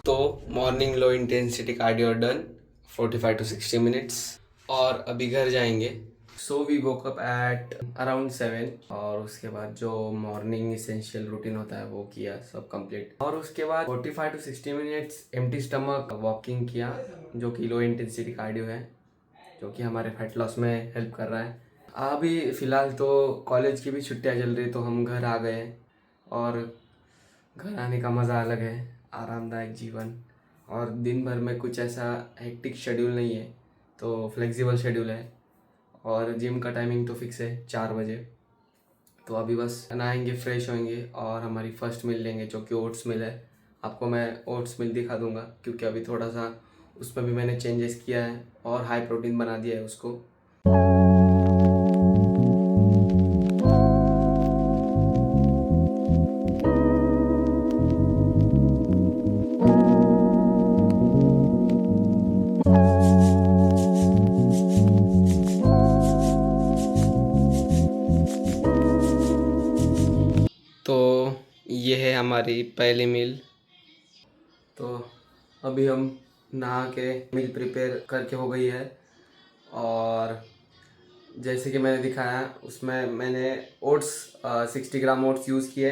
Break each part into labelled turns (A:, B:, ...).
A: तो morning low intensity cardio done 45 to 60 minutes और अभी घर जाएंगे। So we woke up at around 7 और उसके बाद जो मॉर्निंग इसेंशियल रूटीन होता है वो किया सब कंप्लीट और उसके बाद 45 to 60 minutes empty stomach walking किया जो कि लो इंटेंसिटी कार्डियो है जो कि हमारे फैट लॉस में हेल्प कर रहा है। अभी फ़िलहाल तो कॉलेज की भी छुट्टियां चल रही तो हम घर आ गए और घर आने का मज़ा अलग है। आरामदायक जीवन और दिन भर में कुछ ऐसा हेक्टिक शेड्यूल नहीं है तो फ्लेक्सिबल शेड्यूल है और जिम का टाइमिंग तो फिक्स है 4 बजे। तो अभी बस नहाएंगे फ्रेश होंगे और हमारी फर्स्ट मील लेंगे जो कि ओट्स मिल है। आपको मैं ओट्स मिल दिखा दूंगा क्योंकि अभी थोड़ा सा उसमें भी मैंने चेंजेस किया है और हाई प्रोटीन बना दिया है उसको। तो ये है हमारी पहली मील। तो अभी हम नहा के मील प्रिपेयर करके हो गई है और जैसे कि मैंने दिखाया उसमें मैंने ओट्स 60 ग्राम ओट्स यूज़ किए,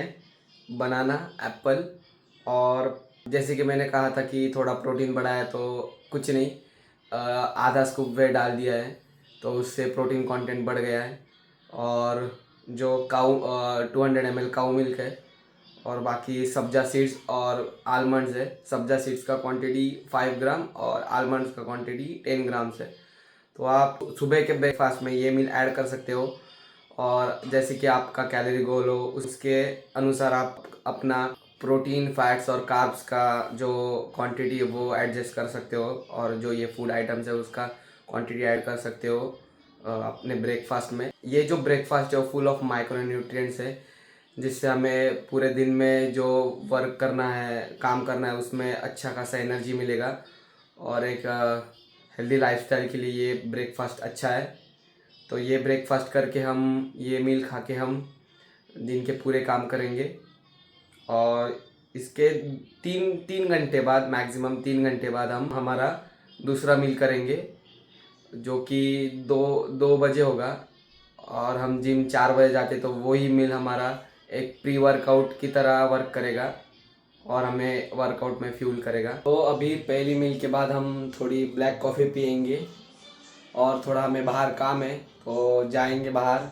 A: बनाना, एप्पल और जैसे कि मैंने कहा था कि थोड़ा प्रोटीन बढ़ाया तो कुछ नहीं, आधा स्कूप वे डाल दिया है तो उससे प्रोटीन कंटेंट बढ़ गया है। और जो काऊ 200 ml काऊ मिल्क है और बाकी सब्जा सीड्स और आलमंड्स है। सब्जा सीड्स का क्वांटिटी 5 ग्राम और आलमंड्स का क्वांटिटी 10 ग्राम्स है। तो आप सुबह के ब्रेकफास्ट में ये मील ऐड कर सकते हो और जैसे कि आपका कैलोरी गोल हो उसके अनुसार आप अपना प्रोटीन, फैट्स और कार्ब्स का जो क्वांटिटी है वो एडजस्ट कर सकते हो और जो ये फूड आइटम्स है उसका क्वांटिटी ऐड कर सकते हो अपने ब्रेकफास्ट में। ये जो ब्रेकफास्ट है वो फुल ऑफ माइक्रोन्यूट्रिएंट्स है जिससे हमें पूरे दिन में जो वर्क करना है, काम करना है उसमें अच्छा खासा एनर्जी मिलेगा और एक हेल्दी लाइफस्टाइल के लिए ये ब्रेकफास्ट अच्छा है। तो ये ब्रेकफास्ट करके हम ये मील खा के हम दिन के पूरे काम करेंगे और इसके तीन तीन घंटे बाद, मैक्सिमम 3 घंटे बाद हम हमारा दूसरा मील करेंगे जो कि 2 बजे होगा और हम जिम 4 बजे जाते तो वही मील हमारा एक प्री वर्कआउट की तरह वर्क करेगा और हमें वर्कआउट में फ्यूल करेगा। तो अभी पहली मील के बाद हम थोड़ी ब्लैक कॉफ़ी पियेंगे और थोड़ा हमें बाहर काम है तो जाएंगे बाहर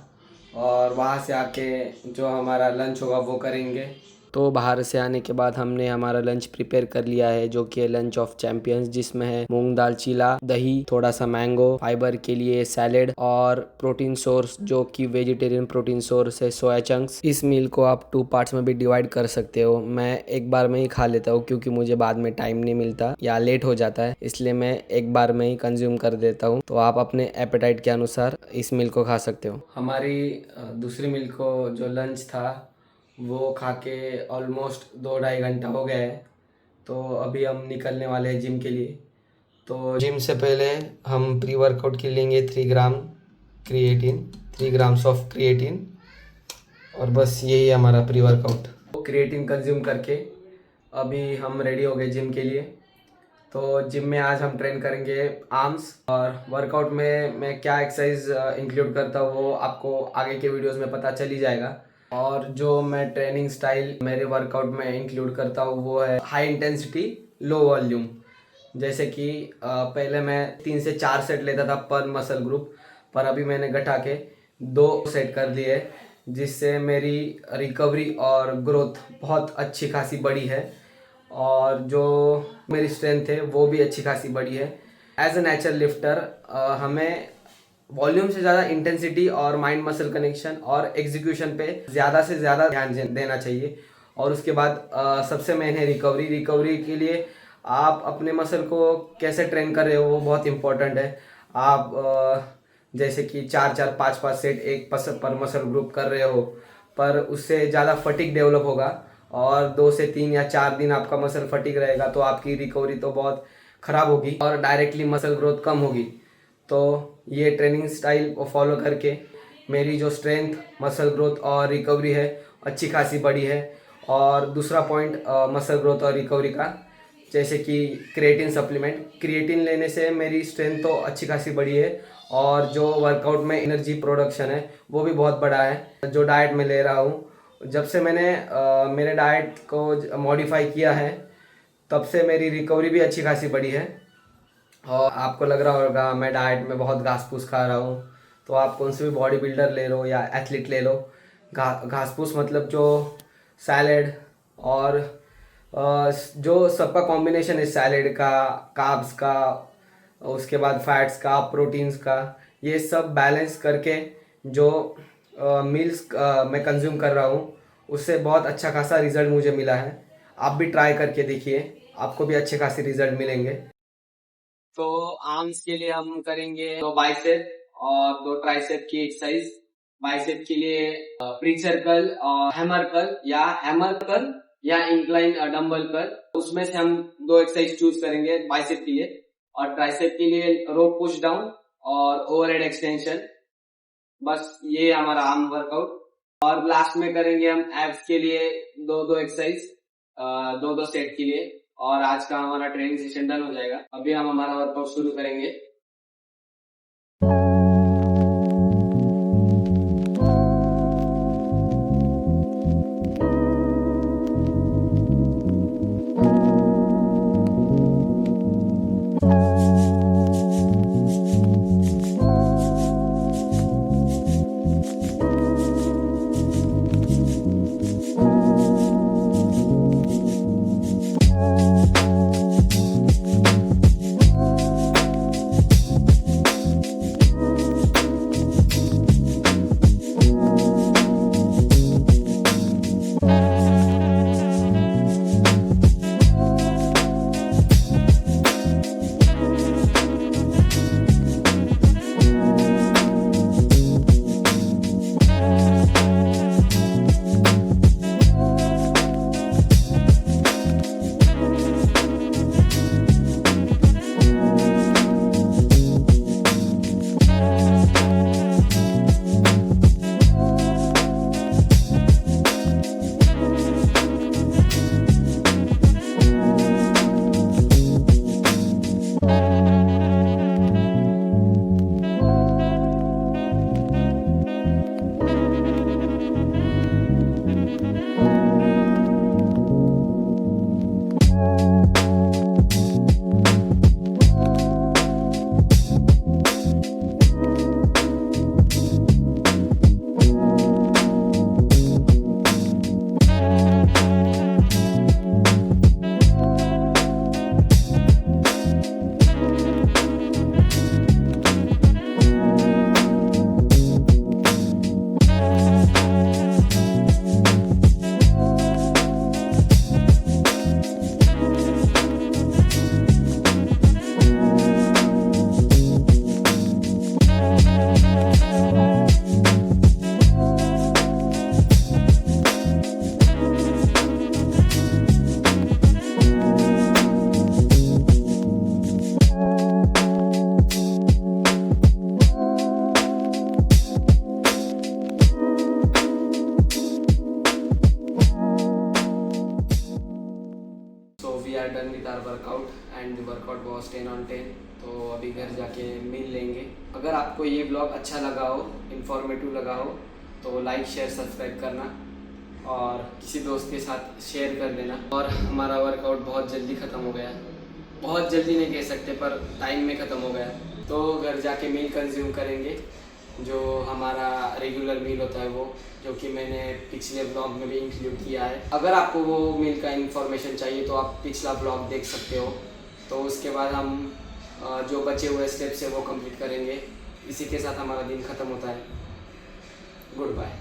A: और वहाँ से आके जो हमारा लंच होगा वो करेंगे। तो बाहर से आने के बाद हमने हमारा लंच प्रिपेयर कर लिया है जो कि है लंच ऑफ चैंपियंस, जिसमें है मूंग दाल चीला, दही, थोड़ा सा मैंगो, फाइबर के लिए सैलेड और प्रोटीन सोर्स जो कि वेजिटेरियन प्रोटीन सोर्स है सोया चंक्स। इस मील को आप 2 पार्ट्स में भी डिवाइड कर सकते हो। मैं एक बार में ही खा लेता हूँ क्योंकि मुझे बाद में टाइम नहीं मिलता या लेट हो जाता है, इसलिए मैं एक बार में ही कंज्यूम कर देता हूँ। तो आप अपने एपेटाइट के अनुसार इस मील को खा सकते हो। हमारी दूसरी मील को जो लंच था वो खा के ऑलमोस्ट 2-2.5 घंटा हो गया है तो अभी हम निकलने वाले हैं जिम के लिए। तो जिम से पहले हम प्री वर्कआउट के लेंगे 3 ग्राम क्रिएटिन, 3 ग्राम्स ऑफ क्रिएटिन और बस यही है हमारा प्री वर्कआउट। तो क्रिएटिन कंज्यूम करके अभी हम रेडी हो गए जिम के लिए। तो जिम में आज हम ट्रेन करेंगे आर्म्स और वर्कआउट में मैं क्या एक्सरसाइज इंक्लूड करता हूँ वो आपको आगे के वीडियोस में पता चल ही जाएगा। और जो मैं ट्रेनिंग स्टाइल मेरे वर्कआउट में इंक्लूड करता हूँ वो है हाई इंटेंसिटी लो वॉल्यूम। जैसे कि पहले मैं 3 से 4 सेट लेता था पर मसल ग्रुप, पर अभी मैंने घटा के 2 सेट कर लिए जिससे मेरी रिकवरी और ग्रोथ बहुत अच्छी खासी बढ़ी है और जो मेरी स्ट्रेंथ है वो भी अच्छी खासी बढ़ी है। एज ए नेचुरल लिफ्टर हमें वॉल्यूम से ज़्यादा इंटेंसिटी और माइंड मसल कनेक्शन और एग्जीक्यूशन पे ज़्यादा से ज़्यादा ध्यान देना चाहिए। और उसके बाद सबसे मेन है रिकवरी। रिकवरी के लिए आप अपने मसल को कैसे ट्रेन कर रहे हो वो बहुत इंपॉर्टेंट है। आप जैसे कि 4-4, 5-5 सेट एक पर मसल ग्रुप कर रहे हो पर उससे ज़्यादा फटीग डेवलप होगा और 2 से 3 या 4 दिन आपका मसल फटीग रहेगा तो आपकी रिकवरी तो बहुत ख़राब होगी और डायरेक्टली मसल ग्रोथ कम होगी। तो ये ट्रेनिंग स्टाइल को फॉलो करके मेरी जो स्ट्रेंथ, मसल ग्रोथ और रिकवरी है अच्छी खासी बढ़ी है। और दूसरा पॉइंट मसल ग्रोथ और रिकवरी का जैसे कि क्रिएटिन सप्लीमेंट। क्रिएटिन लेने से मेरी स्ट्रेंथ तो अच्छी खासी बढ़ी है और जो वर्कआउट में एनर्जी प्रोडक्शन है वो भी बहुत बड़ा है। जो डाइट में ले रहा हूँ, जब से मैंने मेरे डाइट को मॉडिफाई किया है तब से मेरी रिकवरी भी अच्छी खासी बढ़ी है। और आपको लग रहा होगा मैं डाइट में बहुत घास फूस खा रहा हूँ, तो आप कौन से भी बॉडी बिल्डर ले लो या एथलीट ले लो, घास फूस मतलब जो सैलेड और जो सबका कॉम्बिनेशन है, सैलेड का, कार्ब्स का, उसके बाद फैट्स का, प्रोटीन्स का, ये सब बैलेंस करके जो मील्स मैं कंज्यूम कर रहा हूँ उससे बहुत अच्छा खासा रिजल्ट मुझे मिला है। आप भी ट्राई करके देखिए, आपको भी अच्छे खासे रिजल्ट मिलेंगे। तो आर्म्स के लिए हम करेंगे 2 बाइसेप और 2 ट्राइसेप की एक्सरसाइज। बाइसेप के लिए प्री सर्कल और हैमर कर्ल या इंक्लाइन डंबल कर्ल, उसमें से हम 2 एक्सरसाइज चूज करेंगे बाइसेप के लिए। और ट्राइसेप के लिए रोप पुश डाउन और ओवरहेड एक्सटेंशन। बस ये हमारा आर्म वर्कआउट। और लास्ट में करेंगे हम एब्स के लिए 2 एक्सरसाइज, 2 सेट के लिए। और आज का हमारा ट्रेनिंग सेशन डन हो जाएगा। अभी हम हमारा वर्कआउट शुरू करेंगे। Are done with our workout and the workout was 10 on 10। तो अभी घर जाके मिल लेंगे। अगर आपको ये ब्लॉग अच्छा लगा हो, इन्फॉर्मेटिव लगा हो, तो लाइक शेयर सब्सक्राइब करना और किसी दोस्त के साथ शेयर कर देना। और हमारा वर्कआउट बहुत जल्दी ख़त्म हो गया, बहुत जल्दी नहीं कह सकते पर टाइम में ख़त्म हो गया। तो घर जाके मील कंज्यूम करेंगे, जो हमारा रेगुलर मील होता है वो, जो कि मैंने पिछले ब्लॉग में भी इंक्लूड किया है। अगर आपको वो मील का इन्फॉर्मेशन चाहिए तो आप पिछला ब्लॉग देख सकते हो। तो उसके बाद हम जो बचे हुए स्टेप्स है वो कंप्लीट करेंगे। इसी के साथ हमारा दिन ख़त्म होता है। Good bye.